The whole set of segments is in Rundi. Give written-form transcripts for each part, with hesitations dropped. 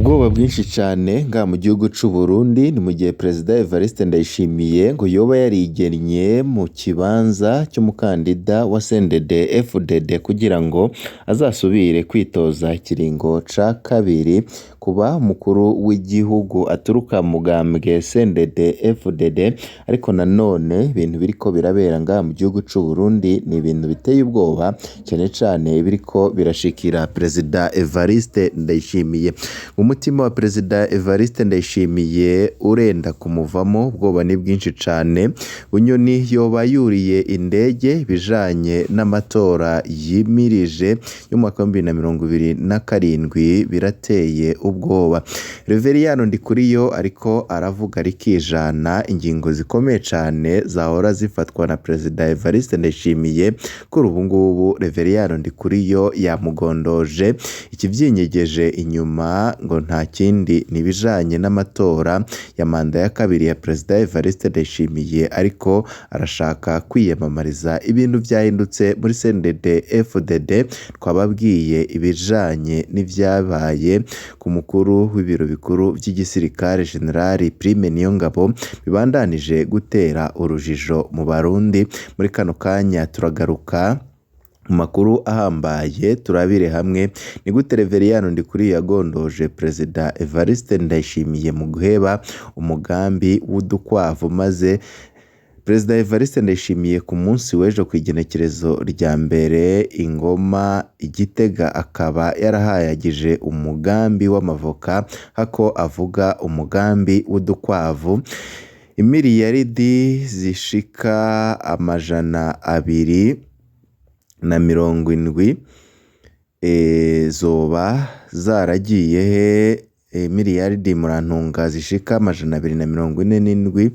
Ubwoba bwinshi cane ngaha mu gihugu c'u Burundi ni mu gihe Perezida Evariste Ndayishimiye ngo yoba yarigennye mu kibanza c'umukandida wa CNDD-FDD kugira ngo azasubire kwitoza ikiringo ca kabiri kuba umukuru w'igihugu aturuka mu mugambwe CNDD-FDD, ariko nanone ibintu biriko birabera ngaha mu gihugu c'u Burundi ni ibintu biteye ubwoba cane cane biriko birashikira Perezida Evariste Ndayishimiye. Umutima wa Perezida Evariste Ndayishimiye urenda kumuvamo, ubwoba ni bwinshi cane. Bunyoni yoba yuriye indege bijanye n'amatora yimirije y'umwaka wa 2027 birateye ubwoba. Reveriyano Ndikuriyo ariko aravuga rikijana ingingo zikomeye cane zahora zifatwa na Perezida Evariste Ndayishimiye. Kuri ubu ngubu Reveriyano Ndikuriyo yamugondoje, ikivyinyegeje inyuma ngo nta kindi nibijanye n'amatora ya manda ya kabiri ya Perezida Evariste Ndayishimiye, ariko arashaka kwiyamamariza. Ibintu vyahindutse muri CNDD-FDD, twababwiye ibijanye n'ivyabaye ku mukuru w'ibiro bikuru vy'igisirikare General Prime Niyongabo bibandanije gutera urujijo mu Barundi. Muri kano kanya turagaruka mu makuru ahambaye turabire hamwe ni gute Reveriyano Ndikuriyo yagondoje Perezida Evariste Ndayishimiye mu guheba umugambi w'udukwavu, maze Perezida Evariste Ndayishimiye ku munsi w'ejo kw'igenekerezo rya mbere Ingoma Igitega akaba yarahayagije umugambi w'amavoka, hako avuga umugambi w'udukwavu. Imiliyaridi zishika 270 zoba zaragiye he? Miliyaridi murantunga zishika 247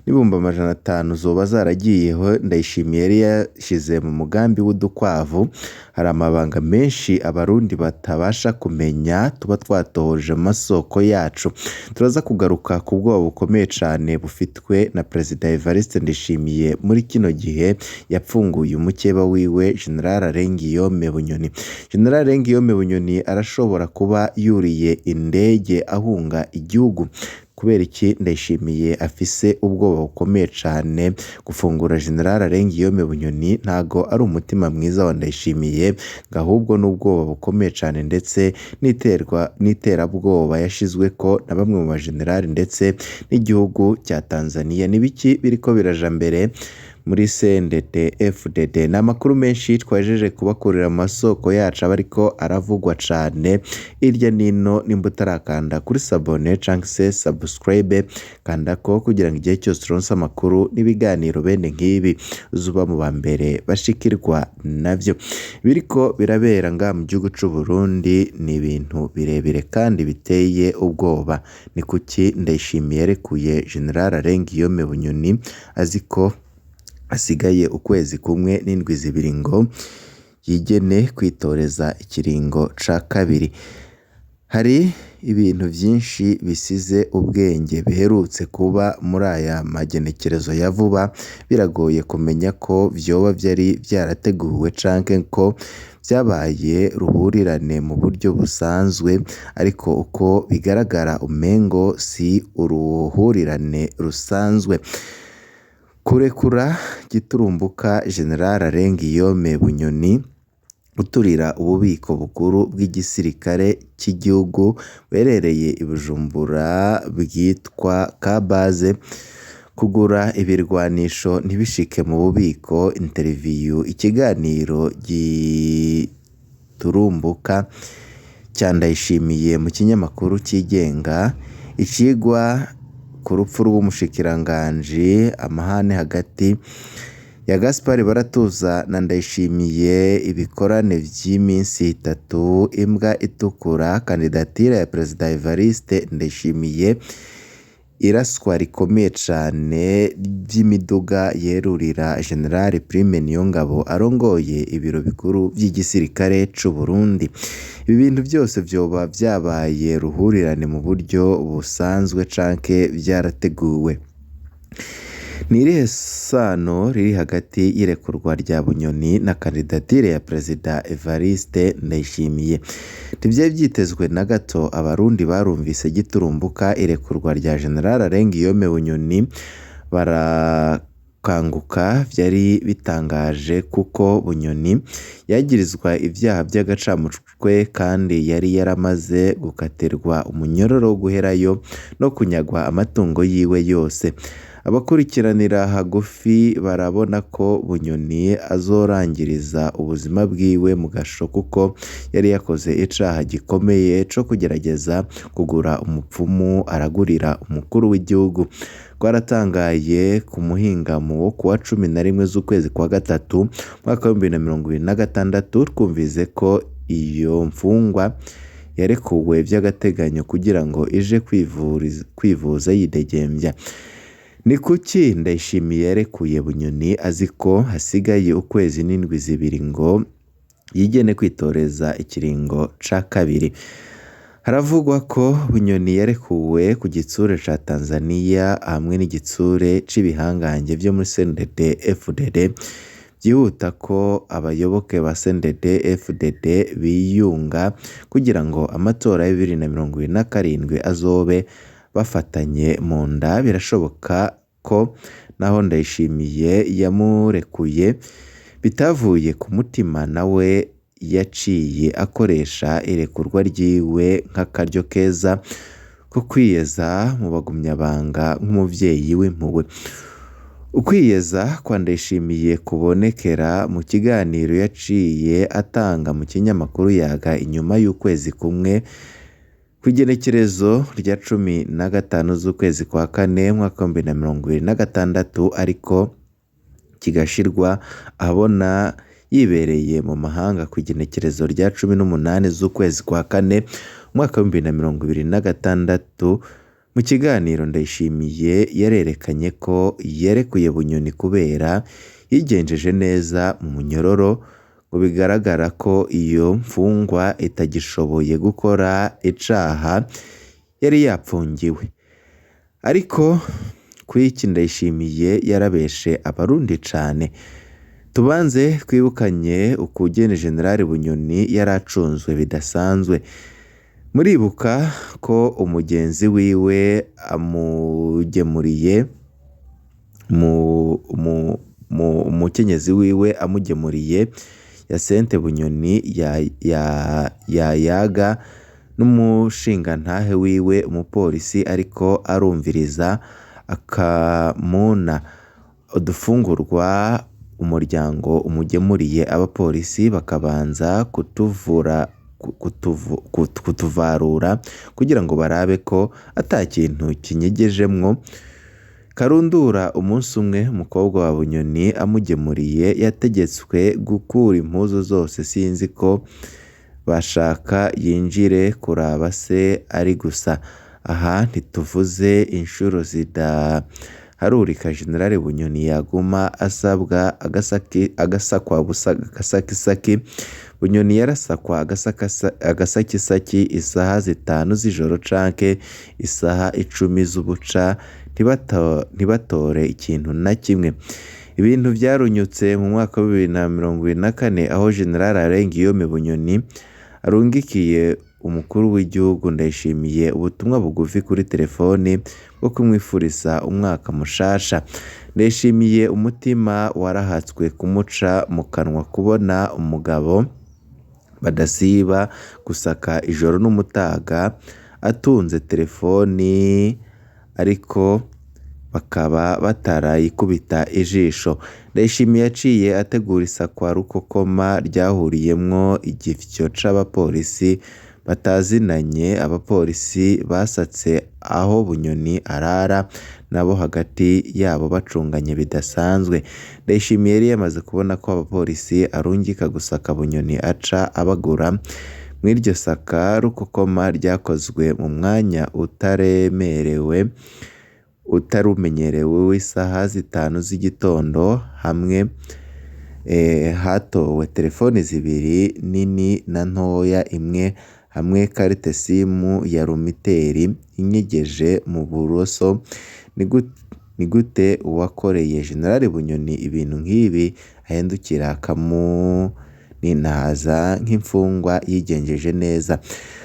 n'ibihumbi 500 zoba zaragiyeho Ndayishimiye yari yashize mu mugambi w'udukwavu. Hari amabanga menshi abarundi batabasha kumenya, tuba twatohoje amasoko yacu. Turaza kugaruka ku bwoba bukomeye cane bufitwe na Perezida Evariste Ndayishimiye muri kino gihe yapfunguye umukeba wiwe General Arenguiyome Bunyoni. General Arenguiyome Bunyoni arashobora kuba yuriye indege ahunga igihugu. Kubera iki Ndayishimiye afise ubwoba bukomeye cane gufungura General Arenguiyome Bunyoni? Ntago ari umutima mwiza wa Ndayishimiye, ahubwo n'ubwoba bukomeye cane ndetse n'iterabwoba yashizweko na bamwe mu bagenerali ndetse n'igihugu cya Tanzania. Nibiki biriko biraja mbere muri CNDD-FDD? Ni amakuru menshi twajeje kubakurira mu masoko yacu aba ariko aravugwa cane irya nino. Nimba utarakanda kuri sabone canke se subscribe, kandako kugira ngo igihe cyose turonse amakuru n'ibiganiro bene nk'ibi uzuba mu bambere bashikirwa navyo. Biriko birabera ngaha mu gihugu c'u Burundi ni ibintu birebire kandi biteye ubwoba. Ni kuki Ndayishimiye yarekuye General Arenguiyome Bunyoni aziko asigaye ukwezi kumwe n'indwi zibiri ngo yigene kwitoreza ikiringo ca kabiri? Hari ibintu vyinshi bisize ubwenge biherutse kuba muri aya magenekerezo ya vuba. Biragoye kumenya ko vyoba vyari vyarateguwe canke ko vyabaye ruhurirane mu buryo busanzwe, ariko uko bigaragara umengo si uruhurirane rusanzwe. Kurekura giturumbuka General Arenguiyome Bunyoni uturira ububiko bukuru bw'igisirikare cy'igihugu buherereye i Bujumbura bwitwa Kabaze, kugura ibirwanisho ntibishike mu bubiko. Interview, ikiganiro giturumbuka cya Ndayishimiye mu kinyamakuru cyigenga, icigwa ku rupfu rw'umushikiranganji, amahane hagati ya Gaspard Baratuza na Ndayishimiye, ibikorane vy'iminsi 3, imbwa itukura, kandidatire ya Perezida Evariste Ndayishimiye, iraswa rikomeye cane vy'imiduga yerurira General Prime Niyongabo arongoye ibiro bikuru vy'igisirikare c'u Burundi. Ibi bintu byose vyoba vyabaye ruhurirane mu buryo busanzwe canke vyarateguwe? Ni irihe sano riri hagati y'irekurwa rya Bunyoni na kandidatire ya Perezida Evariste Ndayishimiye? Ntivyari vyitezwe na gato, abarundi barumvise giturumbuka irekurwa rya General Arenguiyome Bunyoni barakanguka. Vyari bitangaje kuko Bunyoni yagirizwa ivyaha vy'agacamutwe kandi yari yaramaze gukatirwa umunyororo wo guherayo no kunyagwa amatungo yiwe yose. Abakurikiranira hagufi barabona ko Bunyoni azorangiriza ubuzima bwiwe mu gasho kuko yari yakoze icaha gikomeye co kugerageza kugura umupfumu aragurira umukuru w'igihugu. Twaratangaye ku muhingamo wo kuwa 11 z'ukwezi kwa gatatu mwaka wa 2026 twumvise ko iyo mfungwa yarekuwe vy'agateganyo kugira ngo ije kwivuza yidegembya. Ni kuki Ndayishimiye yarekuye Bunyoni azi ko hasigaye ukwezi n'indwi zibiri ngo yigene kwitoreza ikiringo ca kabiri? Haravugwa ko Bunyoni yarekuwe ku gitsure ca Tanzania hamwe n'igitsure c'ibihangange vyo muri CNDD-FDD vyihuta ko abayoboke ba CNDD-FDD biyunga kugira ngo amatora ya 2027 azobe bafatanye mu nda. Birashoboka ko naho Ndayishimiye yamurekuye bitavuye ku mutima, nawe yaciye akoresha irekurwa ryiwe nk'akaryo keza ko kwiyeza mu bagumyabanga nk'umuvyeyi w'impuhwe. Ukwiyeza kwa Ndayishimiye kubonekera mu kiganiro yaciye atanga mu kinyamakuru Yaga inyuma y'ukwezi kumwe kw'igenekerezo rya 15 z'ukwezi kwa kane mwaka wa 2026, ariko kigashirwa abona yibereye mu mahanga kw'igenekerezo rya 18 z'ukwezi kwa kane mwaka wa 2026. Mu kiganiro Ndayishimiye yarerekanye ko yarekuye Bunyoni kubera yigenjeje neza mu munyororo, ngo bigaragara ko iyo mfungwa itagishoboye gukora icaha yari yapfungiwe. Ariko kwiki Ndayishimiye yarabeshe abarundi cane. Tubanze twibukanye ukugene General Bunyoni yaracunzwe bidasanzwe. Muribuka ko umugenzi wiwe amugemuriye umukenyezi wiwe amugemuriye Yasente Bunyoni yayaga n'umushingantahe wiwe umupolisi ariko arumviriza akamuna udufungurwa umuryango umugemuriye. Abapolisi bakabanza kutuvarura kugira ngo barabe ko ata kintu kinyegejemwo. Karundura umunsi umwe umukobwa wa Bunyoni amugemuriye yategetswe gukura impuzu zose, sinzi ko bashaka yinjire kuraba se ari gusa. Aha ntituvuze inshuro zidaharurika General Bunyoni yaguma asabwa agasakisaki. Bunyoni yarasakwa agasakisaki isaha 5 z'ijoro canke isaha 10 z'ubuca ntibatore ikintu na kimwe. Ibintu vyarunyutse mu mwaka wa 2024 aho General Arenguiyome Bunyoni arungikiye umukuru w'igihugu Ndayishimiye ubutumwa bugufi kuri telefoni bwo kumwifuriza umwaka mushasha. Ndayishimiye umutima warahatswe kumuca mu kanwa kubona umugabo badasiba gusaka ijoro n'umutaga atunze telefoni ariko bakaba batarayikubita ijisho. Ndayishimiye yaciye ategura isakwa rukokoma ryahuriyemwo igifyo c'abapolisi batazinanye. Abapolisi basatse aho Bunyoni arara nabo hagati yabo bacunganye bidasanzwe. Ndayishimiye yari yamaze kubona ko abapolisi arungika gusaka Bunyoni aca abagura. Mw'iryo saka rukokoma ryakozwe mu mwanya utarumenyerewe w'isaha 5 z'igitondo, hamwe hatowe telefoni zibiri nini na ntoya, imwe hamwe karitesimu ya rumiteri inyegeje mu buroso. ni gute uwakoreye General Bunyoni ibintu nk'ibi ahindukira akamuninahaza nk'imfungwa yigenjeje neza?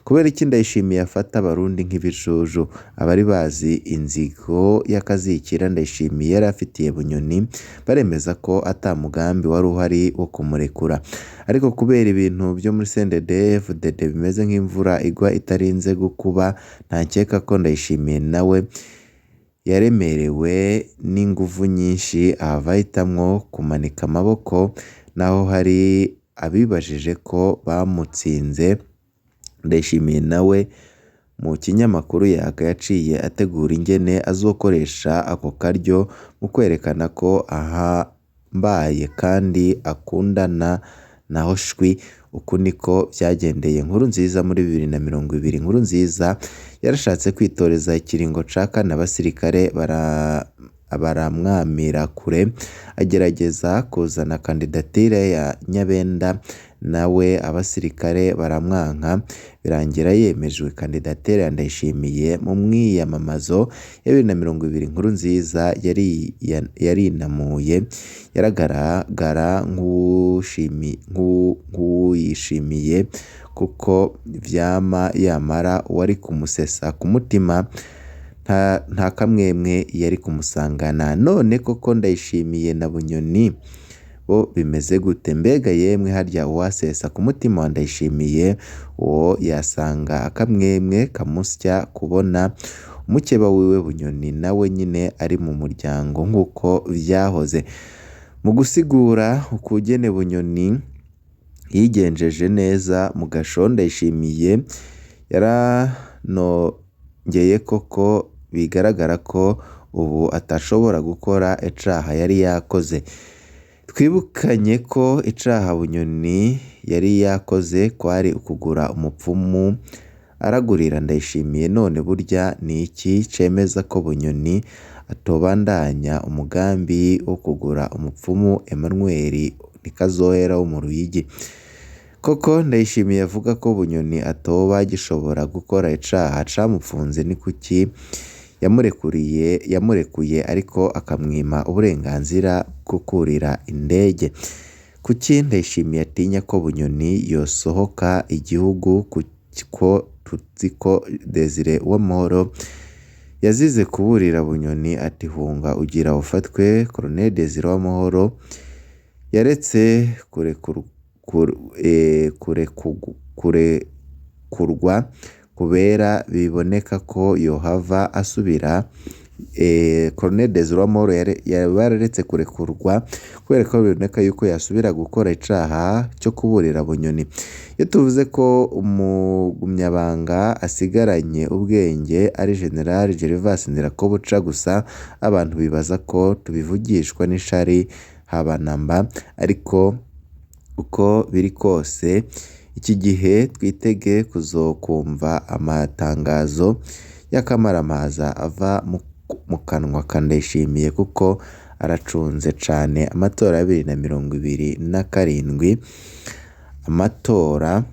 Kubera iki Ndayishimiye afata abarundi nk'ibijuju? Abari bazi inzigo y'akazikira Ndayishimiye yari afitiye Bunyoni baremeza ko ata mugambi wari uhari wo kumurekura, ariko kubera ibintu byo muri CNDD-FDD bimeze nk'imvura igwa itarinze gukuba, ntakeka ko Ndayishimiye nawe yaremerewe n'inguvu nyinshi ahava ahitamwo kumanika amaboko, naho hari abibajije ko bamutsinze. Ndayishimiye nawe mu kinyamakuru Yaga yaciye ategura ingene azokoresha ako karyo mu kwerekana ko ahambaye kandi akundana naho shwi. Uku niko byagendeye Nkurunziza muri 2020. Nkurunziza yarashatse kwitoreza ikiringo ca kane, abasirikare baramwamira kure, agerageza kuzana kandidatire ya Nyabenda, nawe abasirikare baramwanka, birangira yemejwe kandidatire ya Ndayishimiye. Mu mwiyamamazo ya 2020 Nkurunziza yarinamuye, yaragaragara nk'uwishimiye kuko vyama yamara uwari kumusesa ku mutima nta kamwemwe yari kumusangana. None koko Ndayishimiye na Bunyoni bo bimeze gute? Mbega yemwe harya uwasesa ku mutima wa Ndayishimiye uwo yasanga akamwemwe kamusya kubona umukeba wiwe Bunyoni nawe nyine ari mu muryango nk'uko vyahoze. Mu gusigura ukugene Bunyoni yigenjeje neza mu gasho, Ndayishimiye yaranongeye koko bigaragara ko ubu atashobora gukora icaha yari yakoze. Twibukanye ko icaha Bunyoni yari yakoze kwari ukugura umupfumu aragurira Ndayishimiye. None burya ni iki cemeza ko Bunyoni atobandanya umugambi wo kugura umupfumu Emmanuel Nikazohera wo mu Ruyigi? Koko Ndayishimiye avuga ko Bunyoni atoba gishobora gukora icaha camupfunze, ni kuki yamurekuye ariko akamwima uburenganzira bwo kurira indege? Kuki Ndayishimiye atinya ko Bunyoni yosohoka igihugu? Kuko tuzi ko Desire Uwamahoro yazize kuburira Bunyoni ati hunga ugira ufatwe. Colonel Desire Uwamahoro yaretse kurekurwa kubera biboneka ko yohava asubira. Colonel Desire Uwamahoro yararetse kurekurwa kubera ko biboneka yuko yasubira gukora icaha cyo kuburira Bunyoni. Iyo tuvuze ko umugumyabanga asigaranye ubwenge ari General Gervas Ndirakobuca gusa, abantu bibaza ko tubivugishwa n'ishari habanamba, ariko uko biri kose iki gihe twitege kuzokumva amatangazo y'akamaramaza ava mu kanwa ka Ndayishimiye, kuko aracunze cane amatora ya 2027, amatora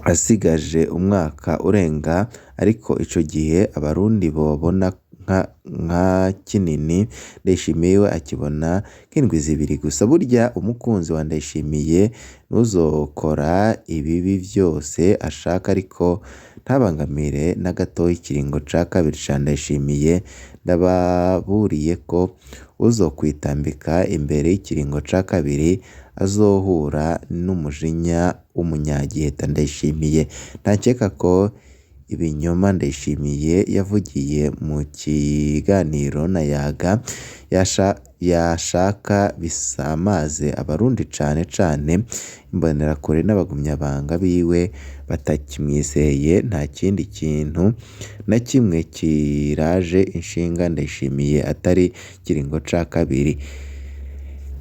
asigaje umwaka urenga, ariko ico gihe abarundi bobona nka kinini, Ndayishimiye we akibona nk'indwi zibiri gusa. Burya umukunzi wa Ndayishimiye ntuzokora ibibi vyose ashaka, ariko ntabangamire na gato ikiringo ca kabiri ca Ndayishimiye. Ndababuriye ko uzokwitambika imbere y'ikiringo ca kabiri azohura n'umujinya w'umunyagiheta Ndayishimiye. Ntakeka ko ibinyoma Ndayishimiye yavugiye mu kiganiro na Yaga yashaka bisamaze abarundi cane cane imbonerakure n'abagumyabanga biwe batakimwizeye. Nta kindi kintu na kimwe kiraje inshinga Ndayishimiye atari kiringo ca kabiri.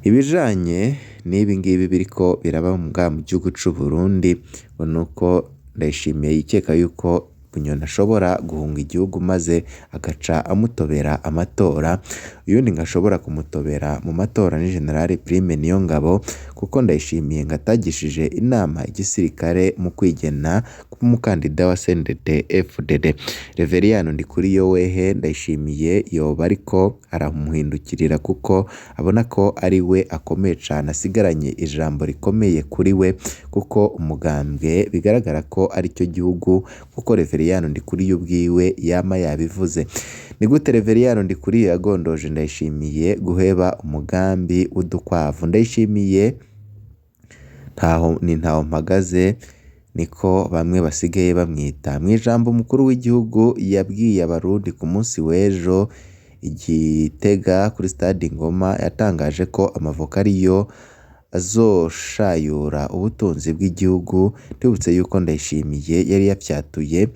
Ibijanye n'ibi ngibi biriko biraba mu gihugu c'u Burundi, nuko Ndayishimiye yikeka yuko Bunyoni ashobora guhunga igihugu maze agaca amutobera amatora. Uyundi ngashobora kumutobera mu matora ni General Prime Niyongabo, kuko Ndayishimiye ngo atagishije inama igisirikare mu kwigena k'umukandida wa CNDD-FDD. Reveriyani Ndikuriyo wehe Ndayishimiye yoba ariko aramuhindukirira kuko abona ko ari we akomeye cyane, asigaranye ijambo rikomeye kuri we kuko umugambwe bigaragara ko ari cyo gihugu, kuko Reveriyani Ndikuriyo ubwiwe yama yabivuze. Ni gute Reveriyani Ndikuriyo yagondoje Ndayishimiye guheba umugambi w'udukwavu? Ndayishimiye ntaho mpagaze niko bamwe basigaye bamwita. Mu ijambo umukuru w'igihugu yabwiye abarundi ku munsi w'ejo Igitega kuri stade Ngoma, yatangaje ko amavoka ariyo azoshayura ubutunzi bw'igihugu. Tubutse yuko Ndayishimiye yari yapyatuye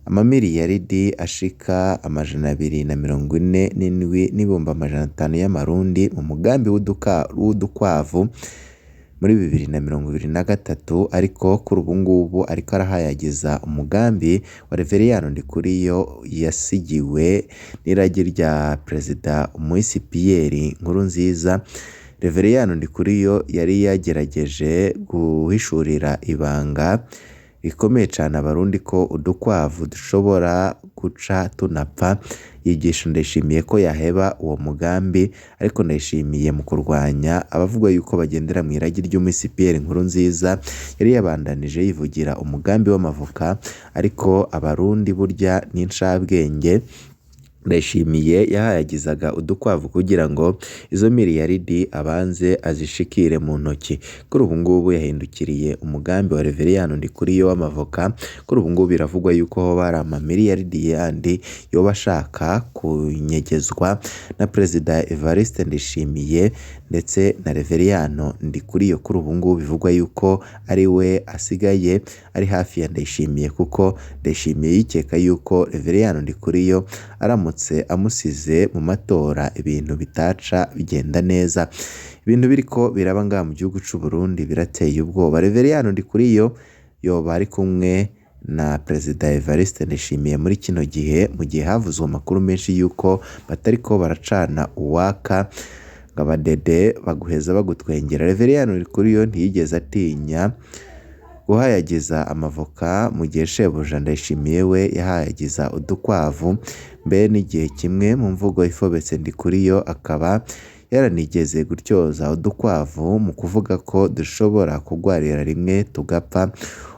amamiliyaridi ashika 247,500 y'amarundi mu mugambi w'udukwavu muri 2023, ariko kuri ubu ngubu ariko arahayagiza umugambi wa Reveriyani Ndikuriyo yasigiwe n'iragi rya Perezida Moise Pierre Nkurunziza. Reveriyani Ndikuriyo yari yagerageje guhishurira ibanga rikomeye cyane abarundi ko udukwavu dushobora guca tunapfa. Yigisha Ndayishimiye ko yaheba uwo mugambi, ariko Ndayishimiye mu kurwanya abavuga yuko bagendera mu iragi ry'Moise Pierre Nkurunziza yari yabandanije yivugira umugambi w'amavoka, ariko abarundi burya n'incabwenge. Ndayishimiye yahayagizaga udukwavu kugira ngo izo miliyaridi abanze azishikire mu ntoki. Kuri ubu ngubu yahindukiriye umugambi wa Reveriyani Ndikuriyo w'amavoka. Kuri ubu ngubu biravugwa yuko ho bari amamiliyaridi yandi yoba ashaka kunyegezwa na Perezida Evariste Ndayishimiye ndetse na Reveriyani Ndikuriyo. Kuri ubu ngubu bivugwa yuko ari we asigaye ari hafi ya Ndayishimiye, kuko Ndayishimiye yikeka yuko Reveriyani Ndikuriyo aramutse amusize mu matora ibintu bitaca bigenda neza. Ibintu biriko biraba ngaha mu gihugu cy'u Burundi birateye ubwoba. Reveriyani Ndikuriyo yoba ari kumwe na Perezida Evariste Ndayishimiye muri kino gihe, mu gihe havuzwe amakuru menshi yuko batariko baracana uwaka ngo abadede baguheza bagutwengera. Reveriyani Ndikuriyo ntiyigeze atinya guhayagiza amavoka mu gihe shebuja Ndayishimiye we yahayagiza udukwavu. Mbe n'igihe kimwe mu mvugo ifobetse Ndikuriyo akaba yaranigeze gutyoza udukwavu mu kuvuga ko dushobora kugwarira rimwe tugapfa.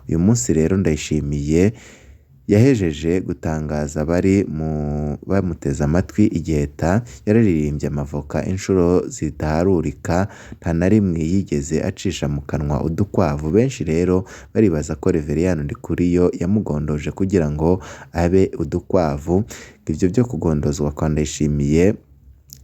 Uyu munsi rero Ndayishimiye yahejeje gutangaza bari bamuteze amatwi igiheta yararirimbye amavoka inshuro zidaharurika, nta na rimwe yigeze acisha mu kanwa udukwavu. Benshi rero baribaza ko Reveriyani Ndikuriyo yamugondoje kugira ngo abe udukwavu. Ibyo byo kugondozwa kwa Ndayishimiye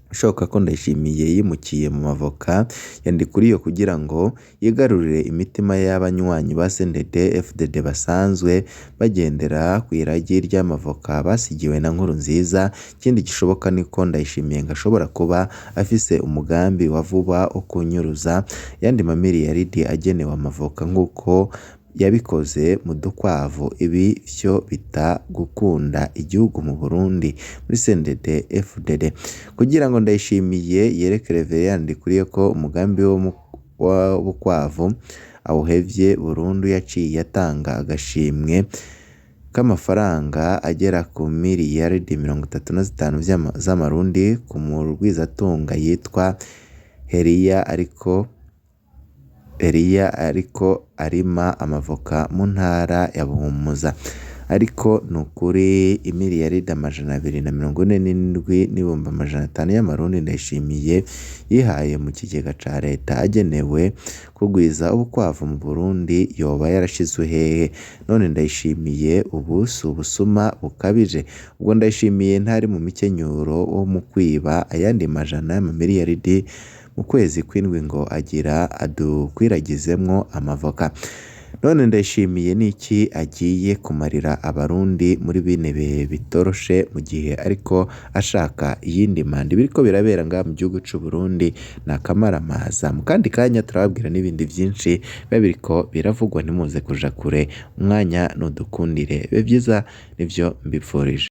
bishoboka ko Ndayishimiye yimukiye mu mavoka ya Ndikuriyo kugira ngo yigarurire imitima y'abanywanyi ba CNDD-FDD basanzwe bagendera ku iragi ry'amavoka basigiwe na Nkurunziza. Ikindi gishoboka ni ko Ndayishimiye ngo ashobora kuba afise umugambi wa vuba wo kunyuruza yandi mamiliyaridi agenewe amavoka nk'uko yabikoze mu dukwavu. Ibi byo bita gukunda igihugu mu Burundi muri CNDD-FDD, kugira ngo Ndayishimiye yereke Reveriyani Ndikuriyo ko umugambi w'ubukwavu awuhevye burundu. Yaciye atanga agashimwe k'amafaranga agera ku miliyaridi 35 z'amarundi ku murwizatunga yitwa Eliya ariko arima amavoka mu ntara ya Buhumuza. Ariko nukuri imiliyaridi 247,500 y'amarundi Ndayishimiye yihaye mu kigega ca leta agenewe kugwiza ubukwavu mu Burundi yoba yarashizwe hehe? None Ndayishimiye ubu si ubusuma bukabije? Ubwo Ndayishimiye ntari mu mikenyuro wo mu kwiba ayandi majana y'amamiliyaridi mu kwezi kw'indwi ngo agira adukwiragizemwo amavoka. None Ndayishimiye niki agiye kumarira abarundi muri bine bihe bitoroshe mu gihe ariko ashaka iyindi manda? Biriko birabera ngaha mu gihugu cy'u Burundi ni akamaramaza. Mu kandi kanya turababwira n'ibindi byinshi biba biriko biravugwa, ntimuze kuja kure, umwanya nudukundire. Bibe byiza nivyo mbipfurije.